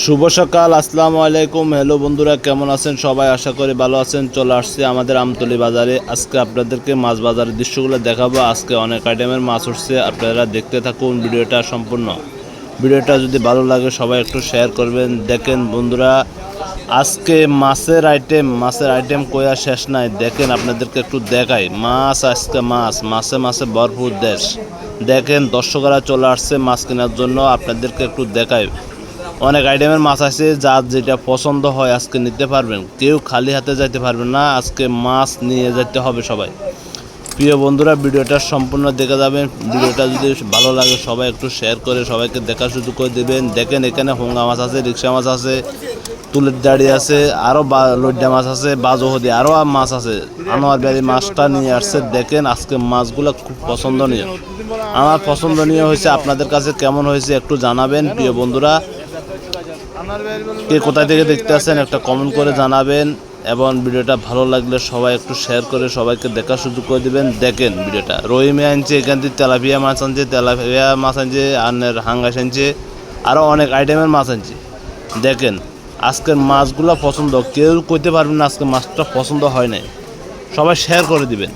শুভ সকাল, আসসালামু আলাইকুম। হ্যালো বন্ধুরা, কেমন আছেন সবাই? আশা করি ভালো আছেন। চলে আসছি আমাদের আমতলী বাজারে। আজকে আপনাদেরকে মাছ বাজারের দৃশ্যগুলো দেখাবো। আজকে অনেক আইটেমের মাছ উঠছে, আপনারা দেখতে থাকুন ভিডিওটা সম্পূর্ণ। ভিডিওটা যদি ভালো লাগে সবাই একটু শেয়ার করবেন। দেখেন বন্ধুরা, আজকে মাছের আইটেম কয়া শেষ নাই। দেখেন আপনাদেরকে একটু দেখাই মাছ। আজকে মাছে মাছে ভরপুর দেশ। দেখেন দর্শকরা চলে আসছে মাছ কেনার জন্য, আপনাদেরকে একটু দেখাই। অনেক আইটেমের মাছ আছে, যার যেটা পছন্দ হয় আজকে নিতে পারবেন। কেউ খালি হাতে যাইতে পারবেন না, আজকে মাছ নিয়ে যেতে হবে সবাই। প্রিয় বন্ধুরা, ভিডিওটা সম্পূর্ণ দেখে যাবেন। ভিডিওটা যদি ভালো লাগে সবাই একটু শেয়ার করে সবাইকে দেখা শুরু করে দেবেন। দেখেন এখানে হোঙ্গা মাছ আছে, রিক্সা মাছ আছে, তুলের দাড়ি আছে, আরও লইডা মাছ আছে, বাজোহদি আরও মাছ আছে। আনোয়ার বাড়ি মাছটা নিয়ে আসছে। দেখেন আজকে মাছগুলো খুব পছন্দনীয়। আমার পছন্দনীয় হয়েছে, আপনাদের কাছে কেমন হয়েছে একটু জানাবেন। প্রিয় বন্ধুরা, কে কোথায় থেকে দেখতে আসেন একটা কমেন্ট করে জানাবেন, এবং ভিডিওটা ভালো লাগলে সবাই একটু শেয়ার করে সবাইকে দেখা সুযোগ করে দেবেন। দেখেন ভিডিওটা রহিমে আনছে, এখান থেকে তেলাপিয়া মাছ আনছে, আর হাঙ্গাস আনছে, আরও অনেক আইটেমের মাছ আনছে। দেখেন আজকের মাছগুলো পছন্দ, কেউ কইতে পারবেন না আজকে মাছটা পছন্দ হয় নাই। সবাই শেয়ার করে দিবেন।